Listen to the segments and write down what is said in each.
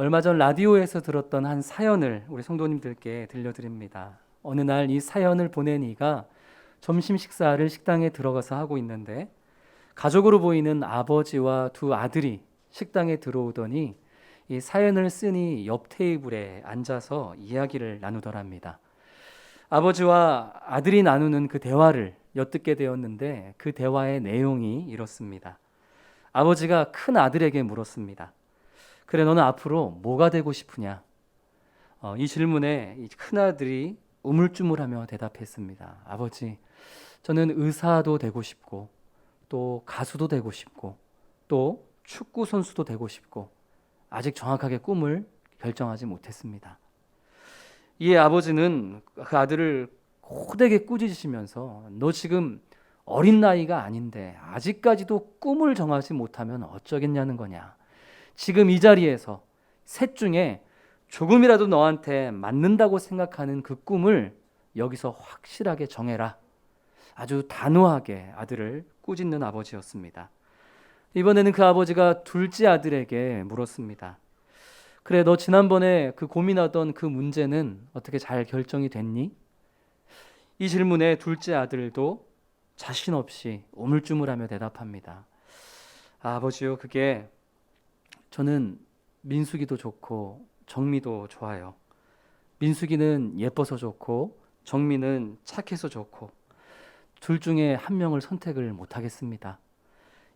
얼마 전 라디오에서 들었던 한 사연을 우리 성도님들께 들려드립니다. 어느 날 이 사연을 보낸 이가 점심 식사를 식당에 들어가서 하고 있는데 가족으로 보이는 아버지와 두 아들이 식당에 들어오더니 이 사연을 쓰니 옆 테이블에 앉아서 이야기를 나누더랍니다. 아버지와 아들이 나누는 그 대화를 엿듣게 되었는데 그 대화의 내용이 이렇습니다. 아버지가 큰 아들에게 물었습니다. 그래, 너는 앞으로 뭐가 되고 싶으냐? 이 질문에 이 큰아들이 우물쭈물하며 대답했습니다. 아버지, 저는 의사도 되고 싶고 또 가수도 되고 싶고 또 축구 선수도 되고 싶고 아직 정확하게 꿈을 결정하지 못했습니다. 이에 아버지는 그 아들을 호되게 꾸짖으시면서 너 지금 어린 나이가 아닌데 아직까지도 꿈을 정하지 못하면 어쩌겠냐는 거냐. 지금 이 자리에서 셋 중에 조금이라도 너한테 맞는다고 생각하는 그 꿈을 여기서 확실하게 정해라. 아주 단호하게 아들을 꾸짖는 아버지였습니다. 이번에는 그 아버지가 둘째 아들에게 물었습니다. 그래, 너 지난번에 그 고민하던 그 문제는 어떻게 잘 결정이 됐니? 이 질문에 둘째 아들도 자신 없이 우물쭈물하며 대답합니다. 아버지요, 그게 저는 민숙이도 좋고 정미도 좋아요. 민숙이는 예뻐서 좋고 정미는 착해서 좋고 둘 중에 한 명을 선택을 못하겠습니다.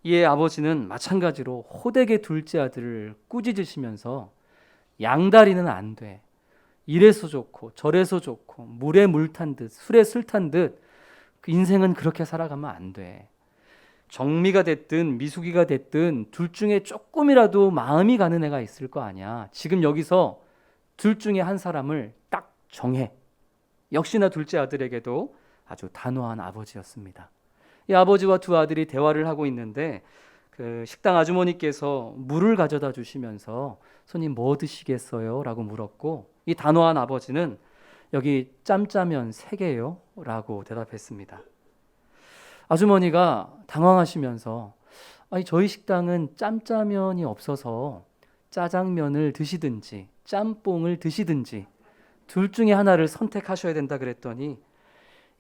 이에 아버지는 마찬가지로 호되게 둘째 아들을 꾸짖으시면서 양다리는 안 돼. 이래서 좋고 저래서 좋고 물에 물 탄 듯 술에 술 탄 듯 그 인생은 그렇게 살아가면 안 돼. 정미가 됐든 미숙이가 됐든 둘 중에 조금이라도 마음이 가는 애가 있을 거 아니야. 지금 여기서 둘 중에 한 사람을 딱 정해. 역시나 둘째 아들에게도 아주 단호한 아버지였습니다. 이 아버지와 두 아들이 대화를 하고 있는데 그 식당 아주머니께서 물을 가져다 주시면서 손님 뭐 드시겠어요? 라고 물었고 이 단호한 아버지는 여기 짬짜면 3개요? 라고 대답했습니다. 아주머니가 당황하시면서 아니 저희 식당은 짬짜면이 없어서 짜장면을 드시든지 짬뽕을 드시든지 둘 중에 하나를 선택하셔야 된다 그랬더니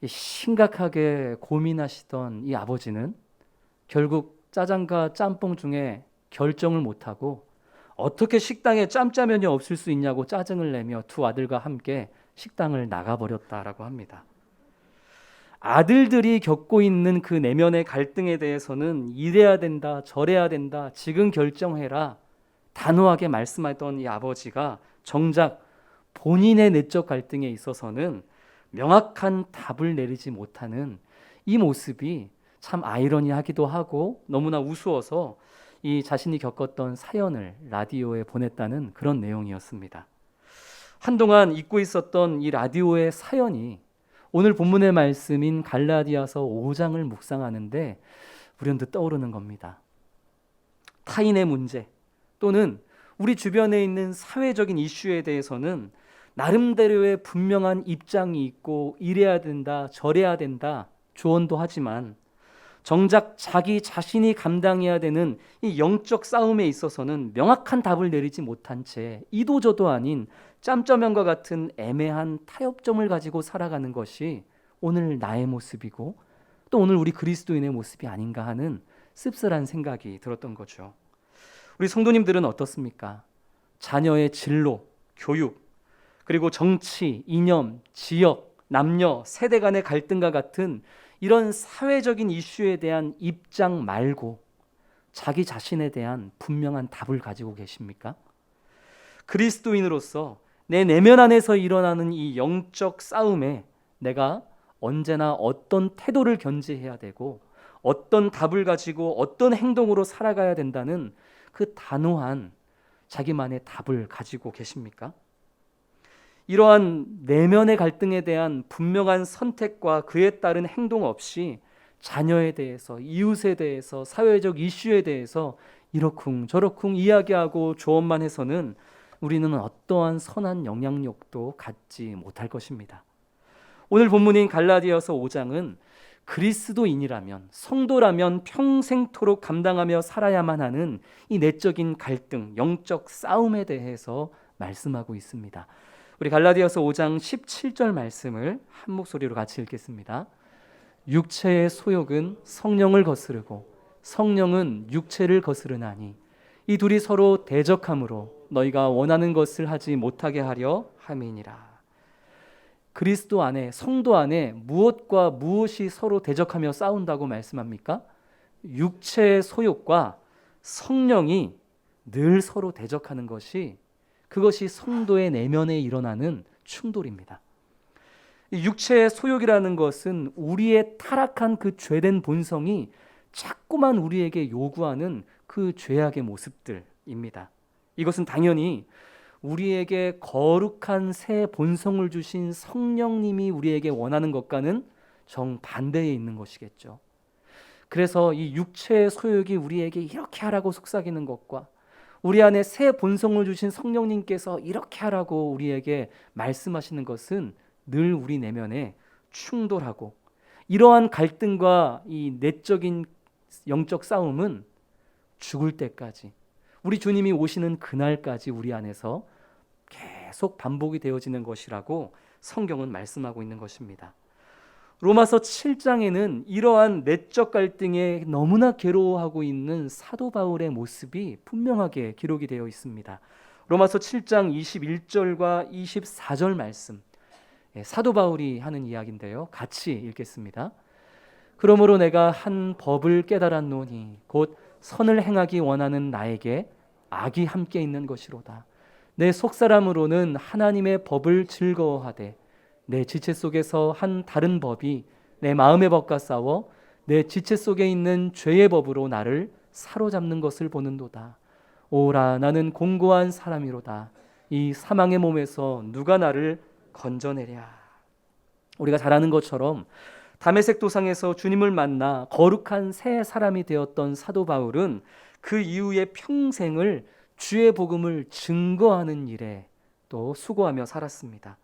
심각하게 고민하시던 이 아버지는 결국 짜장과 짬뽕 중에 결정을 못하고 어떻게 식당에 짬짜면이 없을 수 있냐고 짜증을 내며 두 아들과 함께 식당을 나가버렸다라고 합니다. 아들들이 겪고 있는 그 내면의 갈등에 대해서는 이래야 된다, 저래야 된다, 지금 결정해라 단호하게 말씀하던 이 아버지가 정작 본인의 내적 갈등에 있어서는 명확한 답을 내리지 못하는 이 모습이 참 아이러니하기도 하고 너무나 우스워서 이 자신이 겪었던 사연을 라디오에 보냈다는 그런 내용이었습니다. 한동안 잊고 있었던 이 라디오의 사연이 오늘 본문의 말씀인 갈라디아서 5장을 묵상하는데 불현듯 떠오르는 겁니다. 타인의 문제 또는 우리 주변에 있는 사회적인 이슈에 대해서는 나름대로의 분명한 입장이 있고 이래야 된다, 저래야 된다 조언도 하지만 정작 자기 자신이 감당해야 되는 이 영적 싸움에 있어서는 명확한 답을 내리지 못한 채 이도저도 아닌 짬짜면과 같은 애매한 타협점을 가지고 살아가는 것이 오늘 나의 모습이고 또 오늘 우리 그리스도인의 모습이 아닌가 하는 씁쓸한 생각이 들었던 거죠. 우리 성도님들은 어떻습니까? 자녀의 진로, 교육, 그리고 정치, 이념, 지역, 남녀, 세대 간의 갈등과 같은 이런 사회적인 이슈에 대한 입장 말고 자기 자신에 대한 분명한 답을 가지고 계십니까? 그리스도인으로서 내 내면 안에서 일어나는 이 영적 싸움에 내가 언제나 어떤 태도를 견지해야 되고 어떤 답을 가지고 어떤 행동으로 살아가야 된다는 그 단호한 자기만의 답을 가지고 계십니까? 이러한 내면의 갈등에 대한 분명한 선택과 그에 따른 행동 없이 자녀에 대해서, 이웃에 대해서, 사회적 이슈에 대해서 이러쿵저러쿵 이야기하고 조언만 해서는 우리는 어떠한 선한 영향력도 갖지 못할 것입니다. 오늘 본문인 갈라디아서 5장은 그리스도인이라면, 성도라면 평생토록 감당하며 살아야만 하는 이 내적인 갈등, 영적 싸움에 대해서 말씀하고 있습니다. 우리 갈라디아서 5장 17절 말씀을 한 목소리로 같이 읽겠습니다. 육체의 소욕은 성령을 거스르고 성령은 육체를 거스르나니 이 둘이 서로 대적함으로 너희가 원하는 것을 하지 못하게 하려 함이니라. 그리스도 안에, 성도 안에 무엇과 무엇이 서로 대적하며 싸운다고 말씀합니까? 육체의 소욕과 성령이 늘 서로 대적하는 것이, 그것이 성도의 내면에 일어나는 충돌입니다. 육체의 소욕이라는 것은 우리의 타락한 그 죄된 본성이 자꾸만 우리에게 요구하는 그 죄악의 모습들입니다. 이것은 당연히 우리에게 거룩한 새 본성을 주신 성령님이 우리에게 원하는 것과는 정반대에 있는 것이겠죠. 그래서 이 육체의 소욕이 우리에게 이렇게 하라고 속삭이는 것과 우리 안에 새 본성을 주신 성령님께서 이렇게 하라고 우리에게 말씀하시는 것은 늘 우리 내면에 충돌하고, 이러한 갈등과 이 내적인 영적 싸움은 죽을 때까지, 우리 주님이 오시는 그날까지 우리 안에서 계속 반복이 되어지는 것이라고 성경은 말씀하고 있는 것입니다. 로마서 7장에는 이러한 내적 갈등에 너무나 괴로워하고 있는 사도 바울의 모습이 분명하게 기록이 되어 있습니다. 로마서 7장 21절과 24절 말씀, 사도 바울이 하는 이야기인데요. 같이 읽겠습니다. 그러므로 내가 한 법을 깨달았노니 곧 선을 행하기 원하는 나에게 악이 함께 있는 것이로다. 내 속사람으로는 하나님의 법을 즐거워하되 내 지체 속에서 한 다른 법이 내 마음의 법과 싸워 내 지체 속에 있는 죄의 법으로 나를 사로잡는 것을 보는도다. 오라, 나는 공고한 사람이로다. 이 사망의 몸에서 누가 나를 건져내랴. 우리가 잘 아는 것처럼 다메섹 도상에서 주님을 만나 거룩한 새 사람이 되었던 사도 바울은 그 이후에 평생을 주의 복음을 증거하는 일에 또 수고하며 살았습니다.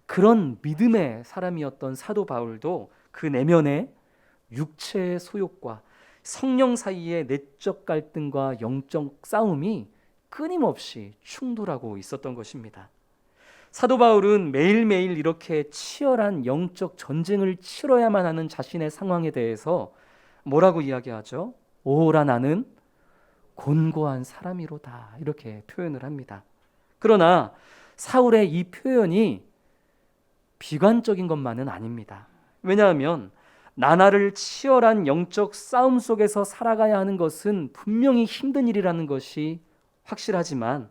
그런 믿음의 사람이었던 사도 바울도 그 내면에 육체의 소욕과 성령 사이의 내적 갈등과 영적 싸움이 끊임없이 충돌하고 있었던 것입니다. 사도 바울은 매일매일 이렇게 치열한 영적 전쟁을 치러야만 하는 자신의 상황에 대해서 뭐라고 이야기하죠? 오라, 나는 곤고한 사람이로다, 이렇게 표현을 합니다. 그러나 사울의 이 표현이 비관적인 것만은 아닙니다. 왜냐하면 나날을 치열한 영적 싸움 속에서 살아가야 하는 것은 분명히 힘든 일이라는 것이 확실하지만,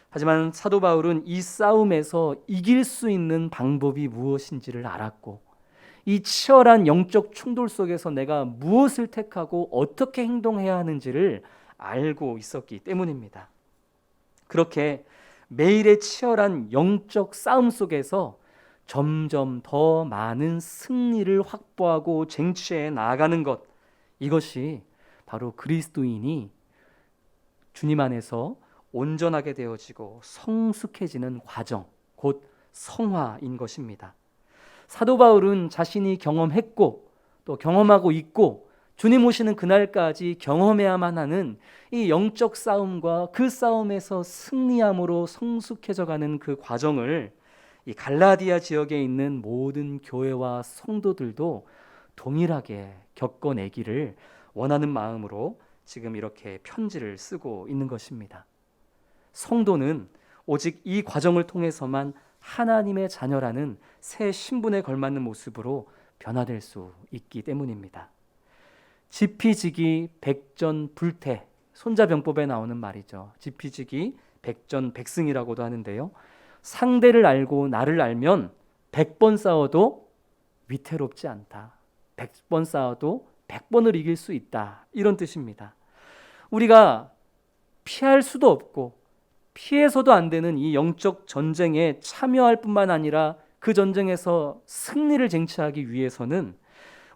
하지만 사도 바울은 이 싸움에서 이길 수 있는 방법이 무엇인지를 알았고, 이 치열한 영적 충돌 속에서 내가 무엇을 택하고 어떻게 행동해야 하는지를 알고 있었기 때문입니다. 그렇게 매일의 치열한 영적 싸움 속에서 점점 더 많은 승리를 확보하고 쟁취해 나아가는 것, 이것이 바로 그리스도인이 주님 안에서 온전하게 되어지고 성숙해지는 과정, 곧 성화인 것입니다. 사도 바울은 자신이 경험했고 또 경험하고 있고 주님 오시는 그날까지 경험해야만 하는 이 영적 싸움과 그 싸움에서 승리함으로 성숙해져가는 그 과정을 이 갈라디아 지역에 있는 모든 교회와 성도들도 동일하게 겪어내기를 원하는 마음으로 지금 이렇게 편지를 쓰고 있는 것입니다. 성도는 오직 이 과정을 통해서만 하나님의 자녀라는 새 신분에 걸맞는 모습으로 변화될 수 있기 때문입니다. 지피지기 백전불태, 손자병법에 나오는 말이죠. 지피지기 백전백승이라고도 하는데요. 상대를 알고 나를 알면 100번 싸워도 위태롭지 않다. 100번 싸워도 100번을 이길 수 있다. 이런 뜻입니다. 우리가 피할 수도 없고 피해서도 안 되는 이 영적 전쟁에 참여할 뿐만 아니라 그 전쟁에서 승리를 쟁취하기 위해서는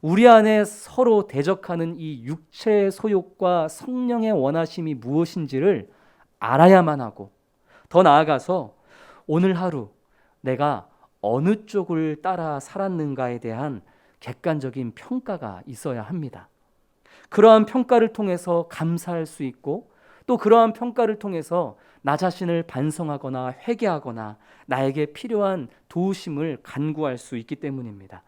우리 안에 서로 대적하는 이 육체의 소욕과 성령의 원하심이 무엇인지를 알아야만 하고, 더 나아가서 오늘 하루 내가 어느 쪽을 따라 살았는가에 대한 객관적인 평가가 있어야 합니다. 그러한 평가를 통해서 감사할 수 있고 또 그러한 평가를 통해서 나 자신을 반성하거나 회개하거나 나에게 필요한 도우심을 간구할 수 있기 때문입니다.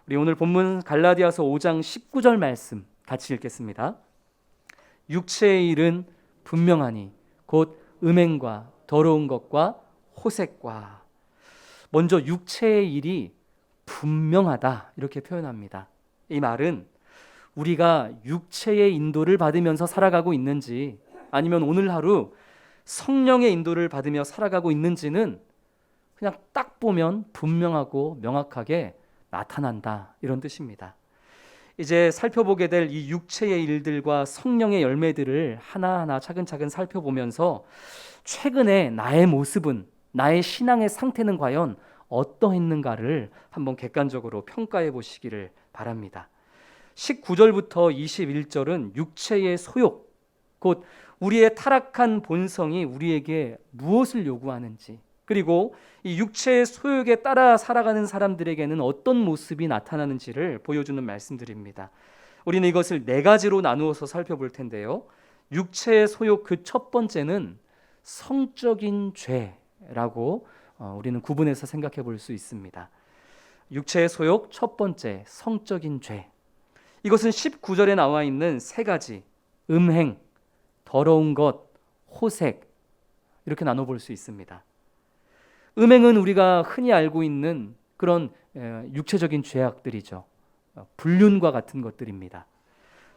우리 오늘 본문 갈라디아서 5장 19절 말씀 같이 읽겠습니다. 육체의 일은 분명하니 곧 음행과 더러운 것과 호색과. 먼저 육체의 일이 분명하다 이렇게 표현합니다. 이 말은 우리가 육체의 인도를 받으면서 살아가고 있는지 아니면 오늘 하루 성령의 인도를 받으며 살아가고 있는지는 그냥 딱 보면 분명하고 명확하게 나타난다 이런 뜻입니다. 이제 살펴보게 될 이 육체의 일들과 성령의 열매들을 하나하나 차근차근 살펴보면서 최근에 나의 모습은, 나의 신앙의 상태는 과연 어떠했는가를 한번 객관적으로 평가해 보시기를 바랍니다. 19절부터 21절은 육체의 소욕, 곧 우리의 타락한 본성이 우리에게 무엇을 요구하는지, 그리고 이 육체의 소욕에 따라 살아가는 사람들에게는 어떤 모습이 나타나는지를 보여주는 말씀들입니다. 우리는 이것을 네 가지로 나누어서 살펴볼 텐데요. 육체의 소욕 그 첫 번째는 성적인 죄라고 우리는 구분해서 생각해 볼 수 있습니다. 육체의 소욕 첫 번째, 성적인 죄. 이것은 19절에 나와 있는 세 가지, 음행, 더러운 것, 호색, 이렇게 나눠볼 수 있습니다. 음행은 우리가 흔히 알고 있는 그런 육체적인 죄악들이죠. 불륜과 같은 것들입니다.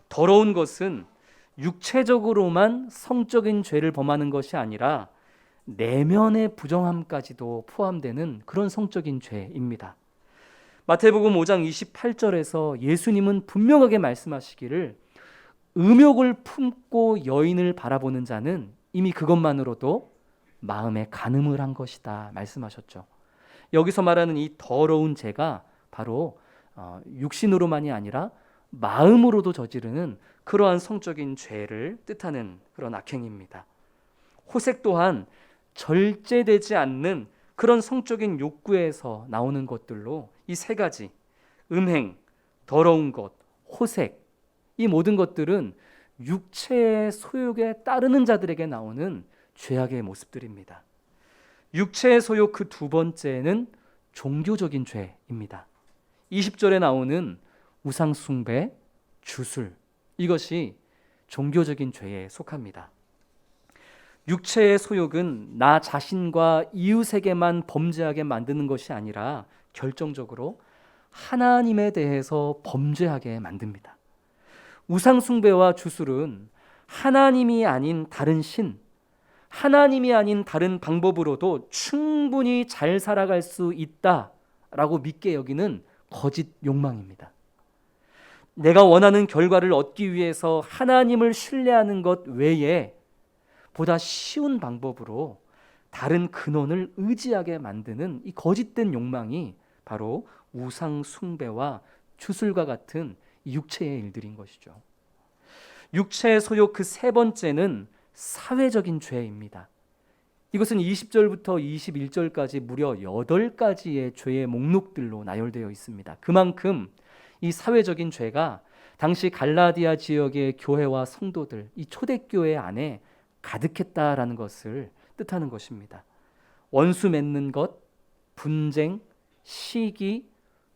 더러운 것은 육체적으로만 성적인 죄를 범하는 것이 아니라 내면의 부정함까지도 포함되는 그런 성적인 죄입니다. 마태복음 5장 28절에서 예수님은 분명하게 말씀하시기를 음욕을 품고 여인을 바라보는 자는 이미 그것만으로도 마음에 간음을 한 것이다 말씀하셨죠. 여기서 말하는 이 더러운 죄가 바로 육신으로만이 아니라 마음으로도 저지르는 그러한 성적인 죄를 뜻하는 그런 악행입니다. 호색 또한 절제되지 않는 그런 성적인 욕구에서 나오는 것들로 이 세 가지, 음행, 더러운 것, 호색, 이 모든 것들은 육체의 소욕에 따르는 자들에게 나오는 죄악의 모습들입니다. 육체의 소욕 그 두 번째는 종교적인 죄입니다. 20절에 나오는 우상숭배, 주술, 이것이 종교적인 죄에 속합니다. 육체의 소욕은 나 자신과 이웃에게만 범죄하게 만드는 것이 아니라 결정적으로 하나님에 대해서 범죄하게 만듭니다. 우상숭배와 주술은 하나님이 아닌 다른 신, 하나님이 아닌 다른 방법으로도 충분히 잘 살아갈 수 있다라고 믿게 여기는 거짓 욕망입니다. 내가 원하는 결과를 얻기 위해서 하나님을 신뢰하는 것 외에 보다 쉬운 방법으로 다른 근원을 의지하게 만드는 이 거짓된 욕망이 바로 우상 숭배와 주술과 같은 육체의 일들인 것이죠. 육체의 소욕 그 세 번째는 사회적인 죄입니다. 이것은 20절부터 21절까지 무려 8가지의 죄의 목록들로 나열되어 있습니다. 그만큼 이 사회적인 죄가 당시 갈라디아 지역의 교회와 성도들, 이 초대교회 안에 가득했다라는 것을 뜻하는 것입니다. 원수 맺는 것, 분쟁, 시기,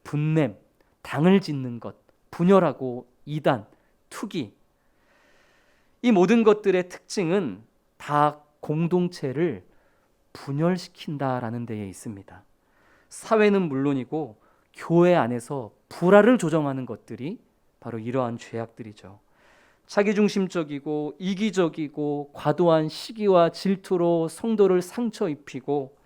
분냄, 당을 짓는 것, 분열하고 이단, 투기, 이 모든 것들의 특징은 다 공동체를 분열시킨다라는 데에 있습니다. 사회는 물론이고 교회 안에서 불화를 조정하는 것들이 바로 이러한 죄악들이죠. 자기중심적이고 이기적이고 과도한 시기와 질투로 성도를 상처 입히고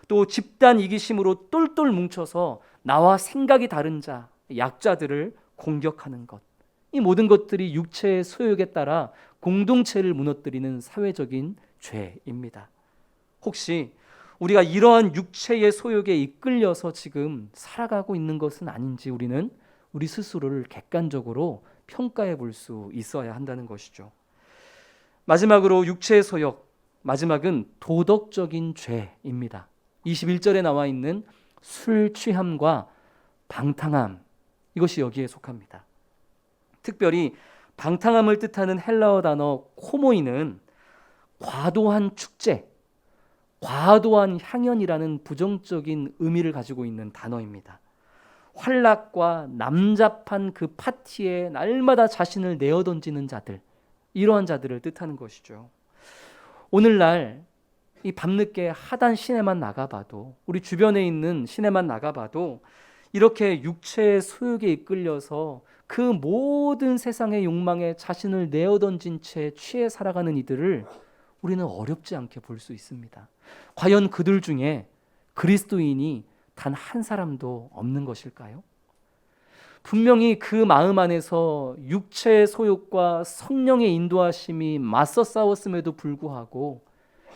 또 집단 이기심으로 똘똘 뭉쳐서 나와 생각이 다른 자, 약자들을 공격하는 것, 이 모든 것들이 육체의 소욕에 따라 공동체를 무너뜨리는 사회적인 죄입니다. 혹시 우리가 이러한 육체의 소욕에 이끌려서 지금 살아가고 있는 것은 아닌지 우리는 우리 스스로를 객관적으로 평가해 볼 수 있어야 한다는 것이죠. 마지막으로 육체의 소욕, 마지막은 도덕적인 죄입니다. 21절에 나와 있는 술 취함과 방탕함, 이것이 여기에 속합니다. 특별히 방탕함을 뜻하는 헬라어 단어 코모이는 과도한 축제, 과도한 향연이라는 부정적인 의미를 가지고 있는 단어입니다. 활락과 남잡한 그 파티에 날마다 자신을 내어던지는 자들, 이러한 자들을 뜻하는 것이죠. 오늘날 이 밤늦게 하단 시내만 나가봐도, 우리 주변에 있는 시내만 나가봐도 이렇게 육체의 소욕에 이끌려서 그 모든 세상의 욕망에 자신을 내어던진 채 취해 살아가는 이들을 우리는 어렵지 않게 볼 수 있습니다. 과연 그들 중에 그리스도인이 단 한 사람도 없는 것일까요? 분명히 그 마음 안에서 육체의 소욕과 성령의 인도하심이 맞서 싸웠음에도 불구하고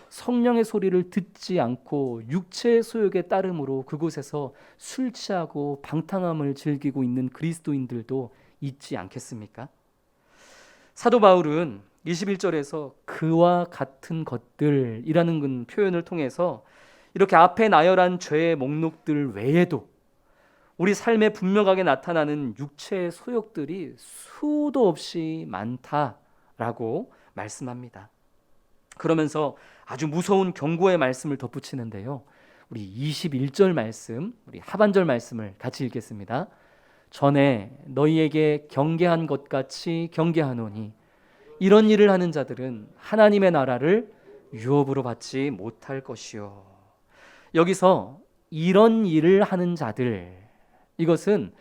성령의 소리를 듣지 않고 육체의 소욕에 따름으로 그곳에서 술 취하고 방탕함을 즐기고 있는 그리스도인들도 있지 않겠습니까? 사도 바울은 21절에서 그와 같은 것들이라는 표현을 통해서 이렇게 앞에 나열한 죄의 목록들 외에도 우리 삶에 분명하게 나타나는 육체의 소욕들이 수도 없이 많다라고 말씀합니다. 그러면서 아주 무서운 경고의 말씀을 덧붙이는데요. 우리 21절 말씀, 우리 하반절 말씀을 같이 읽겠습니다. 전에 너희에게 경계한 것 같이 경계하노니 이런 일을 하는 자들은 하나님의 나라를 유업으로 받지 못할 것이요. 여기서 이런 일을 하는 자들, 이것은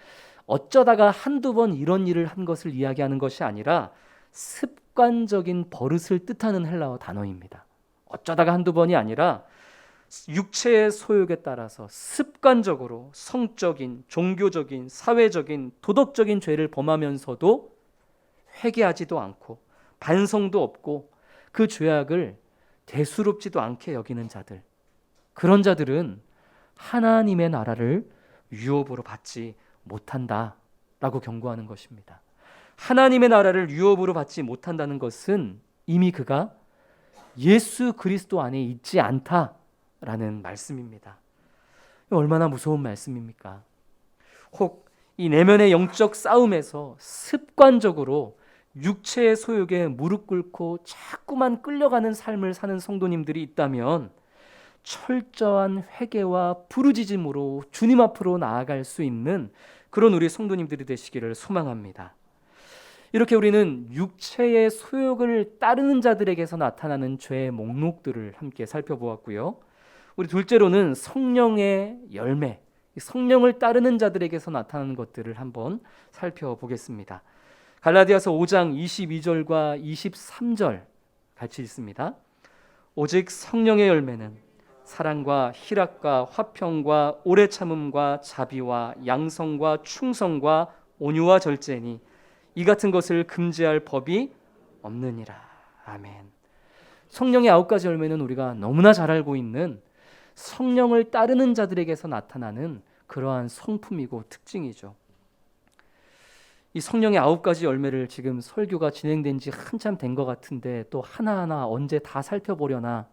어쩌다가 한두 번 이런 일을 한 것을 이야기하는 것이 아니라 습관적인 버릇을 뜻하는 헬라어 단어입니다. 어쩌다가 한두 번이 아니라 육체의 소욕에 따라서 습관적으로 성적인, 종교적인, 사회적인, 도덕적인 죄를 범하면서도 회개하지도 않고 반성도 없고 그 죄악을 대수롭지도 않게 여기는 자들, 그런 자들은 하나님의 나라를 유업으로 받지 못한다라고 경고하는 것입니다. 하나님의 나라를 유업으로 받지 못한다는 것은 이미 그가 예수 그리스도 안에 있지 않다라는 말씀입니다. 얼마나 무서운 말씀입니까? 혹 이 내면의 영적 싸움에서 습관적으로 육체의 소욕에 무릎 꿇고 자꾸만 끌려가는 삶을 사는 성도님들이 있다면 철저한 회개와 부르짖음으로 주님 앞으로 나아갈 수 있는 그런 우리 성도님들이 되시기를 소망합니다. 이렇게 우리는 육체의 소욕을 따르는 자들에게서 나타나는 죄의 목록들을 함께 살펴보았고요. 우리 둘째로는 성령의 열매, 성령을 따르는 자들에게서 나타나는 것들을 한번 살펴보겠습니다. 갈라디아서 5장 22절과 23절 같이 읽습니다. 오직 성령의 열매는 사랑과 희락과 화평과 오래 참음과 자비와 양성과 충성과 온유와 절제니 이 같은 것을 금지할 법이 없느니라. 아멘. 성령의 9가지 열매는 우리가 너무나 잘 알고 있는 성령을 따르는 자들에게서 나타나는 그러한 성품이고 특징이죠. 이 성령의 9가지 열매를 지금 설교가 진행된 지 한참 된 것 같은데 또 하나하나 언제 다 살펴보려나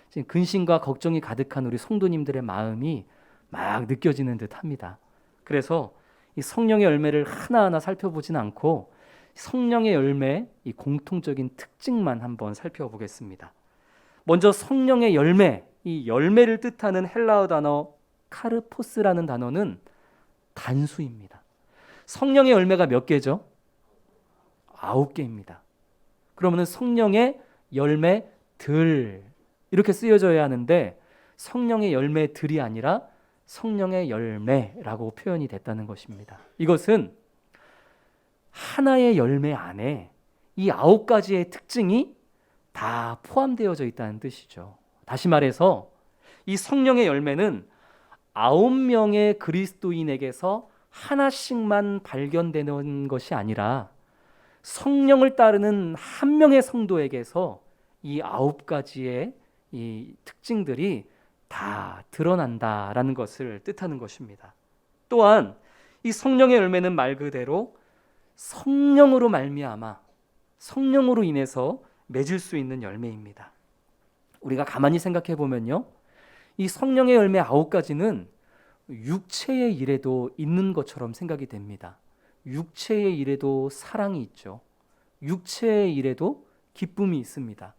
지금 근심과 걱정이 가득한 우리 성도님들의 마음이 막 느껴지는 듯합니다. 그래서 이 성령의 열매를 하나하나 살펴보진 않고 성령의 열매 이 공통적인 특징만 한번 살펴보겠습니다. 먼저 성령의 열매, 이 열매를 뜻하는 헬라어 단어 카르포스라는 단어는 단수입니다. 성령의 열매가 몇 개죠? 9개입니다. 그러면 성령의 열매들 이렇게 쓰여져야 하는데 성령의 열매들이 아니라 성령의 열매라고 표현이 됐다는 것입니다. 이것은 하나의 열매 안에 이 9가지의 특징이 다 포함되어져 있다는 뜻이죠. 다시 말해서 이 성령의 열매는 9명의 그리스도인에게서 하나씩만 발견되는 것이 아니라 성령을 따르는 한 명의 성도에게서 이 9가지의 이 특징들이 다 드러난다라는 것을 뜻하는 것입니다. 또한 이 성령의 열매는 말 그대로 성령으로 말미암아 성령으로 인해서 맺을 수 있는 열매입니다. 우리가 가만히 생각해 보면요, 이 성령의 열매 9가지는 육체의 일에도 있는 것처럼 생각이 됩니다. 육체의 일에도 사랑이 있죠. 육체의 일에도 기쁨이 있습니다.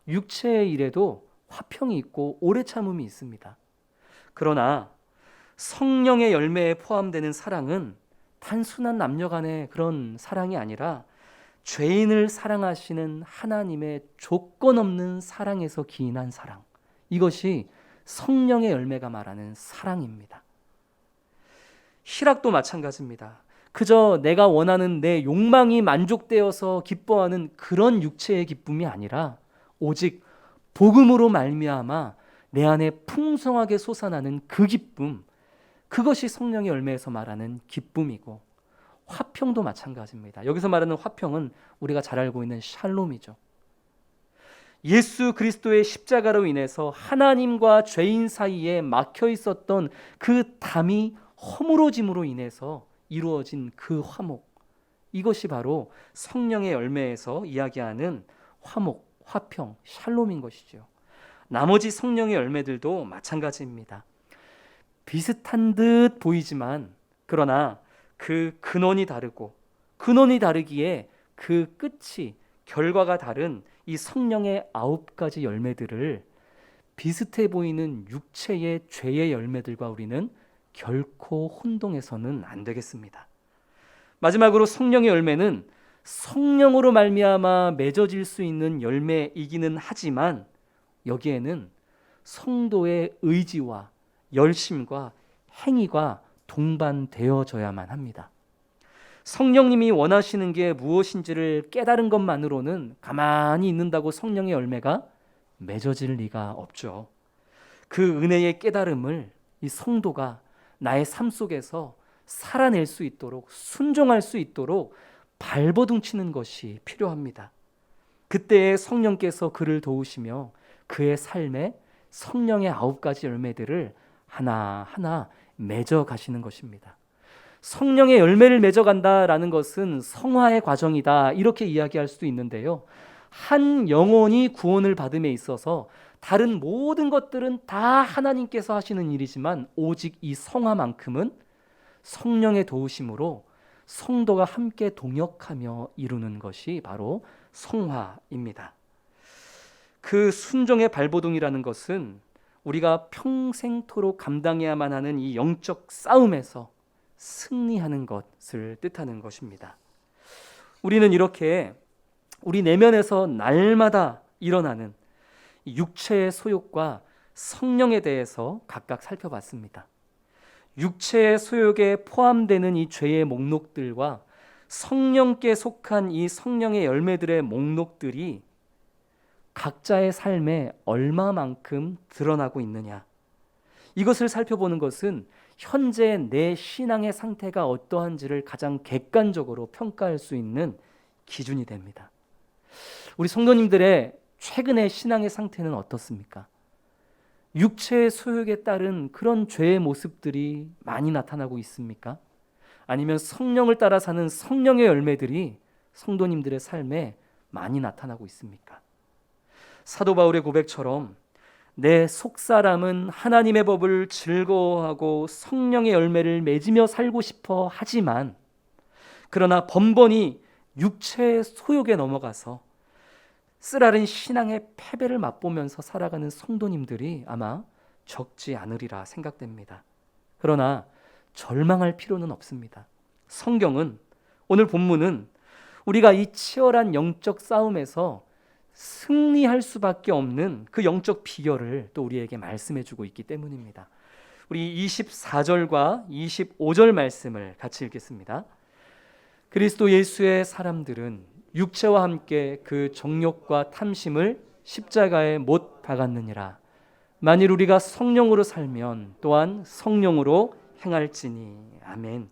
육체의 일에도 화평이 있고 오래 참음이 있습니다. 그러나 성령의 열매에 포함되는 사랑은 단순한 남녀 간의 그런 사랑이 아니라 죄인을 사랑하시는 하나님의 조건 없는 사랑에서 기인한 사랑. 이것이 성령의 열매가 말하는 사랑입니다. 희락도 마찬가지입니다. 그저 내가 원하는 내 욕망이 만족되어서 기뻐하는 그런 육체의 기쁨이 아니라 오직 복음으로 말미암아 내 안에 풍성하게 솟아나는 그 기쁨, 그것이 성령의 열매에서 말하는 기쁨이고, 화평도 마찬가지입니다. 여기서 말하는 화평은 우리가 잘 알고 있는 샬롬이죠. 예수 그리스도의 십자가로 인해서 하나님과 죄인 사이에 막혀 있었던 그 담이 허물어짐으로 인해서 이루어진 그 화목, 이것이 바로 성령의 열매에서 이야기하는 화목, 화평, 샬롬인 것이죠. 나머지 성령의 열매들도 마찬가지입니다. 비슷한 듯 보이지만 그러나 그 근원이 다르고, 근원이 다르기에 그 끝이, 결과가 다른 이 성령의 9가지 열매들을 비슷해 보이는 육체의 죄의 열매들과 우리는 결코 혼동해서는 안 되겠습니다. 마지막으로 성령의 열매는 성령으로 말미암아 맺어질 수 있는 열매이기는 하지만 여기에는 성도의 의지와 열심과 행위가 동반되어져야만 합니다. 성령님이 원하시는 게 무엇인지를 깨달은 것만으로는 가만히 있는다고 성령의 열매가 맺어질 리가 없죠. 그 은혜의 깨달음을 이 성도가 나의 삶 속에서 살아낼 수 있도록, 순종할 수 있도록 발버둥치는 것이 필요합니다. 그때에 성령께서 그를 도우시며 그의 삶에 성령의 9가지 열매들을 하나하나 맺어 가시는 것입니다. 성령의 열매를 맺어간다라는 것은 성화의 과정이다, 이렇게 이야기할 수도 있는데요. 한 영혼이 구원을 받음에 있어서 다른 모든 것들은 다 하나님께서 하시는 일이지만 오직 이 성화만큼은 성령의 도우심으로 성도가 함께 동역하며 이루는 것이 바로 성화입니다. 그 순종의 발버둥이라는 것은 우리가 평생토록 감당해야만 하는 이 영적 싸움에서 승리하는 것을 뜻하는 것입니다. 우리는 이렇게 우리 내면에서 날마다 일어나는 육체의 소욕과 성령에 대해서 각각 살펴봤습니다. 육체의 소욕에 포함되는 이 죄의 목록들과 성령께 속한 이 성령의 열매들의 목록들이 각자의 삶에 얼마만큼 드러나고 있느냐, 이것을 살펴보는 것은 현재 내 신앙의 상태가 어떠한지를 가장 객관적으로 평가할 수 있는 기준이 됩니다. 우리 성도님들의 최근의 신앙의 상태는 어떻습니까? 육체의 소욕에 따른 그런 죄의 모습들이 많이 나타나고 있습니까? 아니면 성령을 따라 사는 성령의 열매들이 성도님들의 삶에 많이 나타나고 있습니까? 사도 바울의 고백처럼 내 속사람은 하나님의 법을 즐거워하고 성령의 열매를 맺으며 살고 싶어 하지만, 그러나 번번이 육체의 소욕에 넘어가서 쓰라린 신앙의 패배를 맛보면서 살아가는 성도님들이 아마 적지 않으리라 생각됩니다. 그러나 절망할 필요는 없습니다. 성경은, 오늘 본문은 우리가 이 치열한 영적 싸움에서 승리할 수밖에 없는 그 영적 비결을 또 우리에게 말씀해 주고 있기 때문입니다. 우리 24절과 25절 말씀을 같이 읽겠습니다. 그리스도 예수의 사람들은 육체와 함께 그 정욕과 탐심을 십자가에 못 박았느니라. 만일 우리가 성령으로 살면 또한 성령으로 행할지니. 아멘.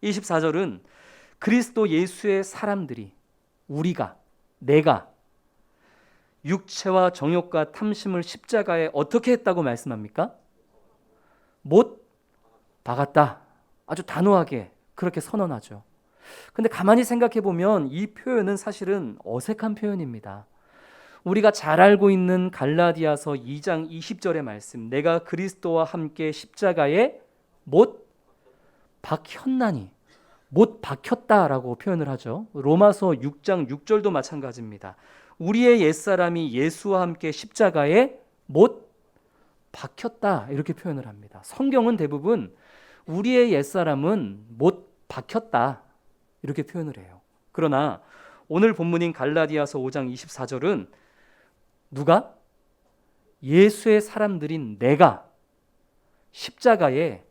24절은 그리스도 예수의 사람들이, 우리가, 내가 육체와 정욕과 탐심을 십자가에 어떻게 했다고 말씀합니까? 못 박았다. 아주 단호하게 그렇게 선언하죠. 근데 가만히 생각해 보면 이 표현은 사실은 어색한 표현입니다. 우리가 잘 알고 있는 갈라디아서 2장 20절의 말씀, 내가 그리스도와 함께 십자가에 못 박혔나니, 못 박혔다라고 표현을 하죠. 로마서 6장 6절도 마찬가지입니다. 우리의 옛사람이 예수와 함께 십자가에 못 박혔다 이렇게 표현을 합니다. 성경은 대부분 우리의 옛사람은 못 박혔다 이렇게 표현을 해요. 그러나 오늘 본문인 갈라디아서 5장 24절은 누가? 예수의 사람들인 내가 십자가에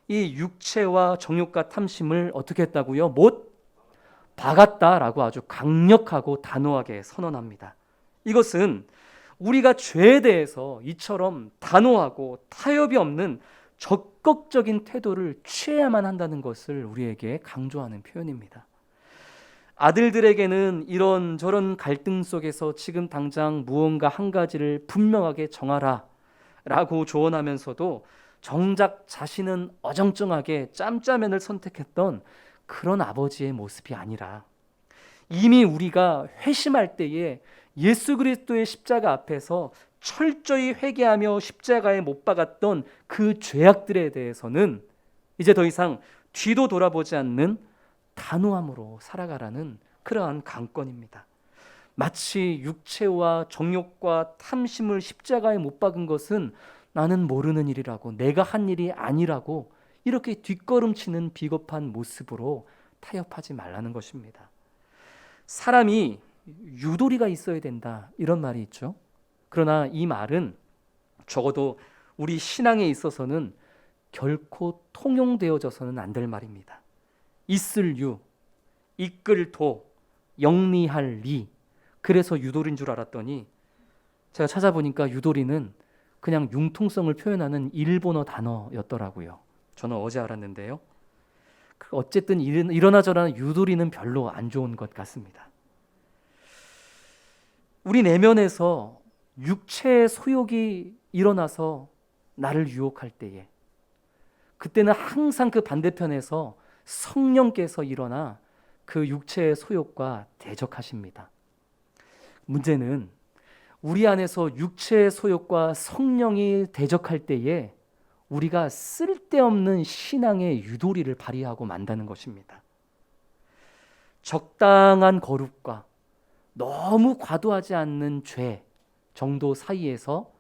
이 육체와 정욕과 탐심을 어떻게 했다고요? 못 박았다라고 아주 강력하고 단호하게 선언합니다. 이것은 우리가 죄에 대해서 이처럼 단호하고 타협이 없는 적극적인 태도를 취해야만 한다는 것을 우리에게 강조하는 표현입니다. 아들들에게는 이런저런 갈등 속에서 지금 당장 무언가 한 가지를 분명하게 정하라 라고 조언하면서도 정작 자신은 어정쩡하게 짬짜면을 선택했던 그런 아버지의 모습이 아니라 이미 우리가 회심할 때에 예수 그리스도의 십자가 앞에서 철저히 회개하며 십자가에 못 박았던 그 죄악들에 대해서는 이제 더 이상 뒤도 돌아보지 않는 단호함으로 살아가라는 그러한 강권입니다. 마치 육체와 정욕과 탐심을 십자가에 못 박은 것은 나는 모르는 일이라고, 내가 한 일이 아니라고 이렇게 뒷걸음치는 비겁한 모습으로 타협하지 말라는 것입니다. 사람이 유도리가 있어야 된다 이런 말이 있죠. 그러나 이 말은 적어도 우리 신앙에 있어서는 결코 통용되어져서는 안 될 말입니다. 있을 유, 이끌 도, 영리할 리. 그래서 유도리인 줄 알았더니 제가 찾아보니까 유도리는 그냥 융통성을 표현하는 일본어 단어였더라고요. 저는 어제 알았는데요. 어쨌든 이러나 저러나 유도리는 별로 안 좋은 것 같습니다. 우리 내면에서 육체의 소욕이 일어나서 나를 유혹할 때에 그때는 항상 그 반대편에서 성령께서 일어나 그 육체의 소욕과 대적하십니다. 문제는 우리 안에서 육체의 소욕과 성령이 대적할 때에 우리가 쓸데없는 신앙의 유도리를 발휘하고 만다는 것입니다. 적당한 거룩과 너무 과도하지 않는 죄 정도 사이에서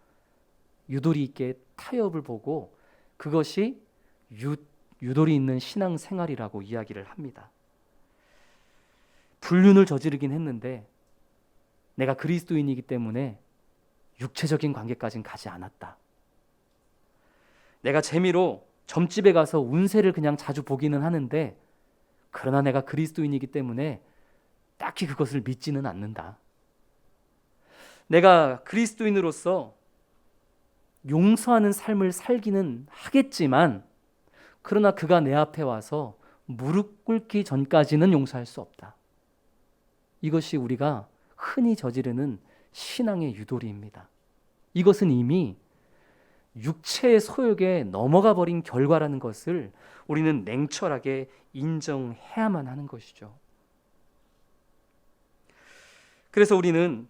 유도리 있게 타협을 보고 그것이 유도리 있는 신앙 생활이라고 이야기를 합니다. 불륜을 저지르긴 했는데 내가 그리스도인이기 때문에 육체적인 관계까지는 가지 않았다. 내가 재미로 점집에 가서 운세를 그냥 자주 보기는 하는데 그러나 내가 그리스도인이기 때문에 딱히 그것을 믿지는 않는다. 내가 그리스도인으로서 용서하는 삶을 살기는 하겠지만 그러나 그가 내 앞에 와서 무릎 꿇기 전까지는 용서할 수 없다. 이것이 우리가 흔히 저지르는 신앙의 유도리입니다. 이것은 이미 육체의 소욕에 넘어가 버린 결과라는 것을 우리는 냉철하게 인정해야만 하는 것이죠. 그래서 우리는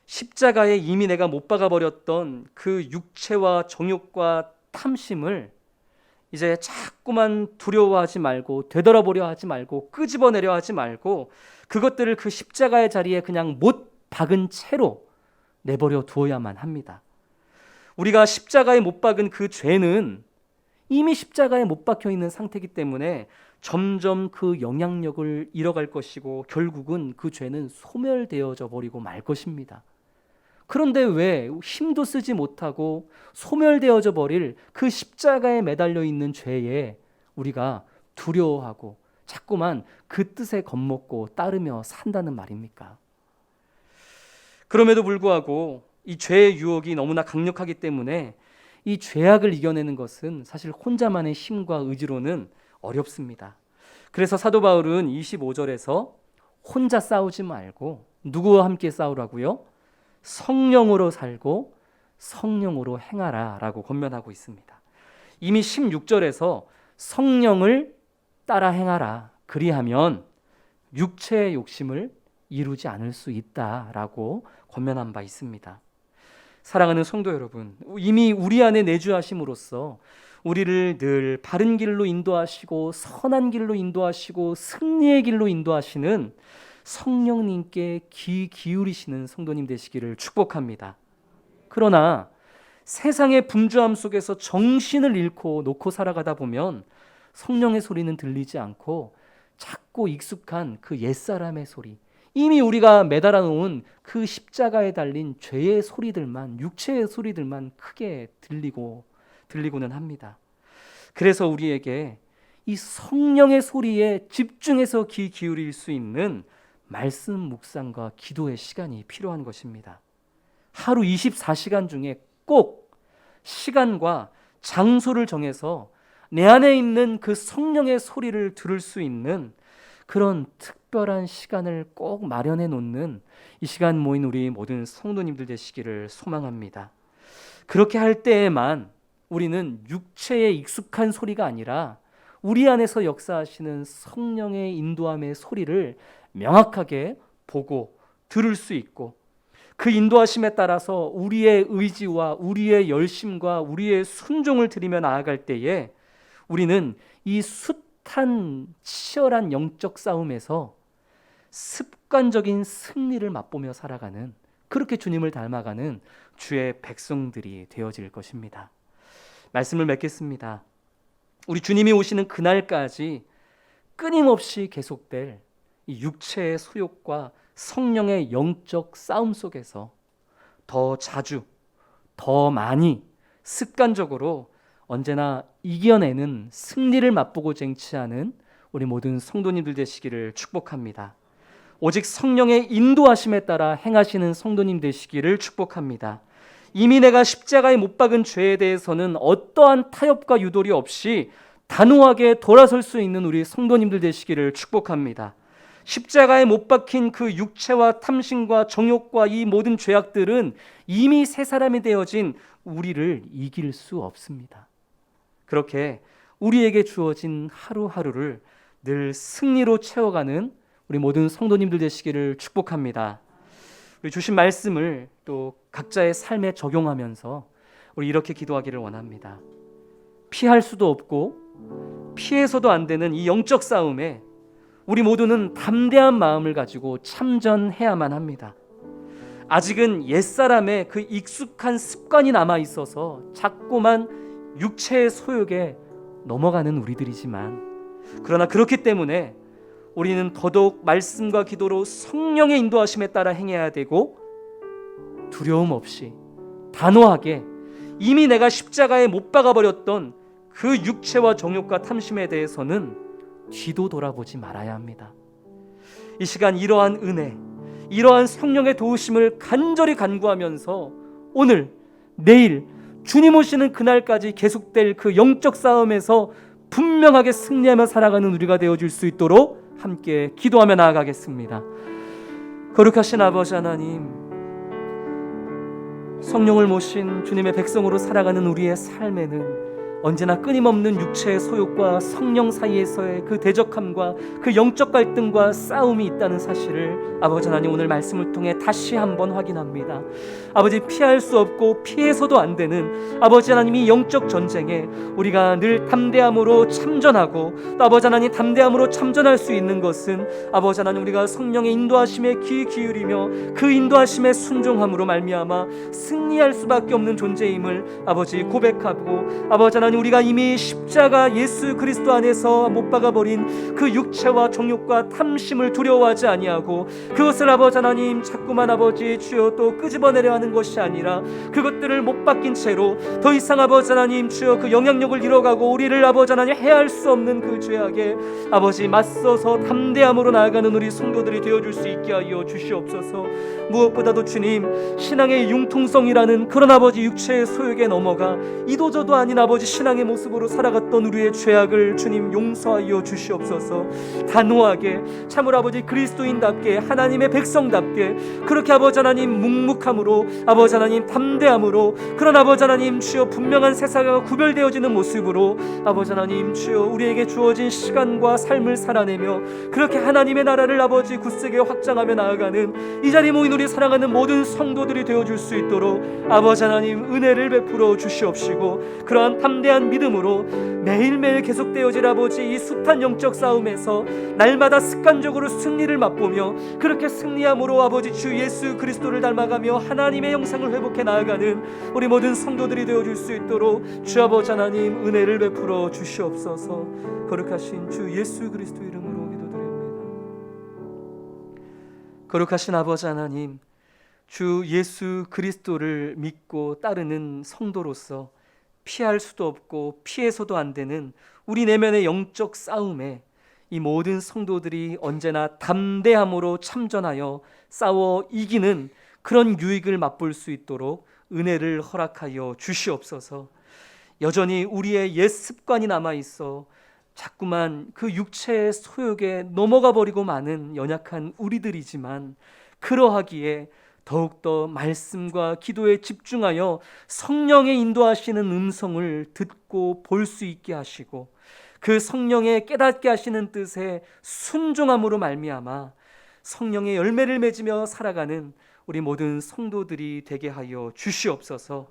십자가에 이미 내가 못 박아 버렸던 그 육체와 정욕과 탐심을 이제 자꾸만 두려워하지 말고 되돌아보려 하지 말고 끄집어내려 하지 말고 그것들을 그 십자가의 자리에 그냥 못 박은 채로 내버려 두어야만 합니다. 우리가 십자가에 못 박은 그 죄는 이미 십자가에 못 박혀 있는 상태이기 때문에 점점 그 영향력을 잃어갈 것이고 결국은 그 죄는 소멸되어져 버리고 말 것입니다. 그런데 왜 힘도 쓰지 못하고 소멸되어져 버릴 그 십자가에 매달려 있는 죄에 우리가 두려워하고 자꾸만 그 뜻에 겁먹고 따르며 산다는 말입니까? 그럼에도 불구하고 이 죄의 유혹이 너무나 강력하기 때문에 이 죄악을 이겨내는 것은 사실 혼자만의 힘과 의지로는 어렵습니다. 그래서 사도 바울은 25절에서 혼자 싸우지 말고 누구와 함께 싸우라고요? 성령으로 살고 성령으로 행하라 라고 권면하고 있습니다. 이미 16절에서 성령을 따라 행하라. 그리하면 육체의 욕심을 이루지 않을 수 있다라고 권면한 바 있습니다. 사랑하는 성도 여러분, 이미 우리 안에 내주하심으로써 우리를 늘 바른 길로 인도하시고 선한 길로 인도하시고 승리의 길로 인도하시는 성령님께 귀 기울이시는 성도님 되시기를 축복합니다. 그러나 세상의 분주함 속에서 정신을 잃고 놓고 살아가다 보면 성령의 소리는 들리지 않고 작고 익숙한 그 옛사람의 소리, 이미 우리가 매달아 놓은 그 십자가에 달린 죄의 소리들만, 육체의 소리들만 크게 들리고는 합니다. 그래서 우리에게 이 성령의 소리에 집중해서 귀 기울일 수 있는 말씀 묵상과 기도의 시간이 필요한 것입니다. 하루 24시간 중에 꼭 시간과 장소를 정해서 내 안에 있는 그 성령의 소리를 들을 수 있는 그런 특별한 시간을 꼭 마련해 놓는 이 시간 모인 우리 모든 성도님들 되시기를 소망합니다. 그렇게 할 때에만 우리는 육체에 익숙한 소리가 아니라 우리 안에서 역사하시는 성령의 인도함의 소리를 명확하게 보고 들을 수 있고, 그 인도하심에 따라서 우리의 의지와 우리의 열심과 우리의 순종을 드리며 나아갈 때에 우리는 이 숱한 치열한 영적 싸움에서 습관적인 승리를 맛보며 살아가는, 그렇게 주님을 닮아가는 주의 백성들이 되어질 것입니다. 말씀을 맺겠습니다. 우리 주님이 오시는 그날까지 끊임없이 계속될 이 육체의 소욕과 성령의 영적 싸움 속에서 더 자주, 더 많이, 습관적으로 언제나 이겨내는 승리를 맛보고 쟁취하는 우리 모든 성도님들 되시기를 축복합니다. 오직 성령의 인도하심에 따라 행하시는 성도님 되시기를 축복합니다. 이미 내가 십자가에 못 박은 죄에 대해서는 어떠한 타협과 유도리 없이 단호하게 돌아설 수 있는 우리 성도님들 되시기를 축복합니다. 십자가에 못 박힌 그 육체와 탐심과 정욕과 이 모든 죄악들은 이미 새 사람이 되어진 우리를 이길 수 없습니다. 그렇게 우리에게 주어진 하루하루를 늘 승리로 채워가는 우리 모든 성도님들 되시기를 축복합니다. 우리 주신 말씀을 또 각자의 삶에 적용하면서 우리 이렇게 기도하기를 원합니다. 피할 수도 없고 피해서도 안 되는 이 영적 싸움에 우리 모두는 담대한 마음을 가지고 참전해야만 합니다. 아직은 옛사람의 그 익숙한 습관이 남아 있어서 자꾸만 육체의 소욕에 넘어가는 우리들이지만, 그러나 그렇기 때문에 우리는 더더욱 말씀과 기도로 성령의 인도하심에 따라 행해야 되고, 두려움 없이 단호하게 이미 내가 십자가에 못 박아버렸던 그 육체와 정욕과 탐심에 대해서는 뒤도 돌아보지 말아야 합니다. 이 시간 이러한 은혜, 이러한 성령의 도우심을 간절히 간구하면서 오늘, 내일 주님 오시는 그날까지 계속될 그 영적 싸움에서 분명하게 승리하며 살아가는 우리가 되어줄 수 있도록 함께 기도하며 나아가겠습니다. 거룩하신 아버지 하나님, 성령을 모신 주님의 백성으로 살아가는 우리의 삶에는 언제나 끊임없는 육체의 소욕과 성령 사이에서의 그 대적함과 그 영적 갈등과 싸움이 있다는 사실을 아버지 하나님 오늘 말씀을 통해 다시 한번 확인합니다. 아버지, 피할 수 없고 피해서도 안 되는 아버지 하나님이 영적 전쟁에 우리가 늘 담대함으로 참전하고, 또 아버지 하나님 담대함으로 참전할 수 있는 것은 아버지 하나님 우리가 성령의 인도하심에 귀 기울이며 그 인도하심에 순종함으로 말미암아 승리할 수밖에 없는 존재임을 아버지 고백하고, 아버지 하나님 우리가 이미 십자가 예수 그리스도 안에서 못 박아버린 그 육체와 정욕과 탐심을 두려워하지 아니하고, 그것을 아버지 하나님 자꾸만 아버지 주여 또 끄집어내려 하는 것이 아니라 그것들을 못 박힌 채로 더 이상 아버지 하나님 주여 그 영향력을 잃어가고 우리를 아버지 하나님 해할 수 없는 그 죄악에 아버지 맞서서 담대함으로 나아가는 우리 성도들이 되어줄 수 있게 하여 주시옵소서. 무엇보다도 주님, 신앙의 융통성이라는 그런 아버지 육체의 소욕에 넘어가 이도저도 아닌 아버지 신앙의 모습으로 살아갔던 우리의 죄악을 주님 용서하여 주시옵소서. 단호하게 참으로 아버지 그리스도인답게 하나님의 백성답게 그렇게 아버지 하나님 묵묵함으로 아버지 하나님 담대함으로, 그런 아버지 하나님 주여 분명한 세상과 구별되어지는 모습으로 아버지 하나님 주여 우리에게 주어진 시간과 삶을 살아내며 그렇게 하나님의 나라를 아버지 굳세게 확장하며 나아가는 이 자리에 모인 우리 사랑하는 모든 성도들이 되어줄 수 있도록 아버지 하나님 은혜를 베풀어 주시옵시고, 그러한 담대한 담대한 믿음으로 매일매일 계속되어질 아버지 이 숱한 영적 싸움에서 날마다 습관적으로 승리를 맛보며 그렇게 승리함으로 아버지 주 예수 그리스도를 닮아가며 하나님의 형상을 회복해 나아가는 우리 모든 성도들이 되어줄 수 있도록 주 아버지 하나님 은혜를 베풀어 주시옵소서. 거룩하신 주 예수 그리스도 이름으로 기도드립니다. 거룩하신 아버지 하나님, 주 예수 그리스도를 믿고 따르는 성도로서 피할 수도 없고 피해서도 안 되는 우리 내면의 영적 싸움에 이 모든 성도들이 언제나 담대함으로 참전하여 싸워 이기는 그런 유익을 맛볼 수 있도록 은혜를 허락하여 주시옵소서. 여전히 우리의 옛 습관이 남아있어 자꾸만 그 육체의 소욕에 넘어가 버리고 마는 연약한 우리들이지만, 그러하기에 더욱더 말씀과 기도에 집중하여 성령의 인도하시는 음성을 듣고 볼 수 있게 하시고 그 성령의 깨닫게 하시는 뜻에 순종함으로 말미암아 성령의 열매를 맺으며 살아가는 우리 모든 성도들이 되게 하여 주시옵소서.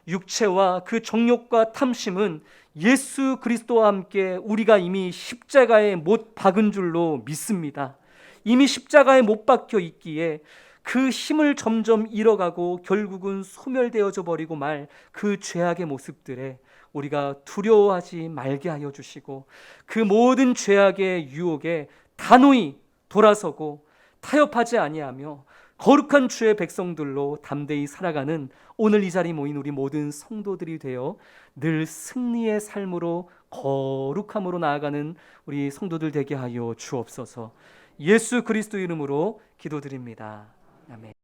육체와 그 정욕과 탐심은 예수 그리스도와 함께 우리가 이미 십자가에 못 박은 줄로 믿습니다. 이미 십자가에 못 박혀 있기에 그 힘을 점점 잃어가고 결국은 소멸되어져 버리고 말 그 죄악의 모습들에 우리가 두려워하지 말게 하여 주시고 그 모든 죄악의 유혹에 단호히 돌아서고 타협하지 아니하며 거룩한 주의 백성들로 담대히 살아가는 오늘 이 자리 모인 우리 모든 성도들이 되어 늘 승리의 삶으로 거룩함으로 나아가는 우리 성도들 되게 하여 주옵소서. 예수 그리스도 이름으로 기도드립니다. 아멘.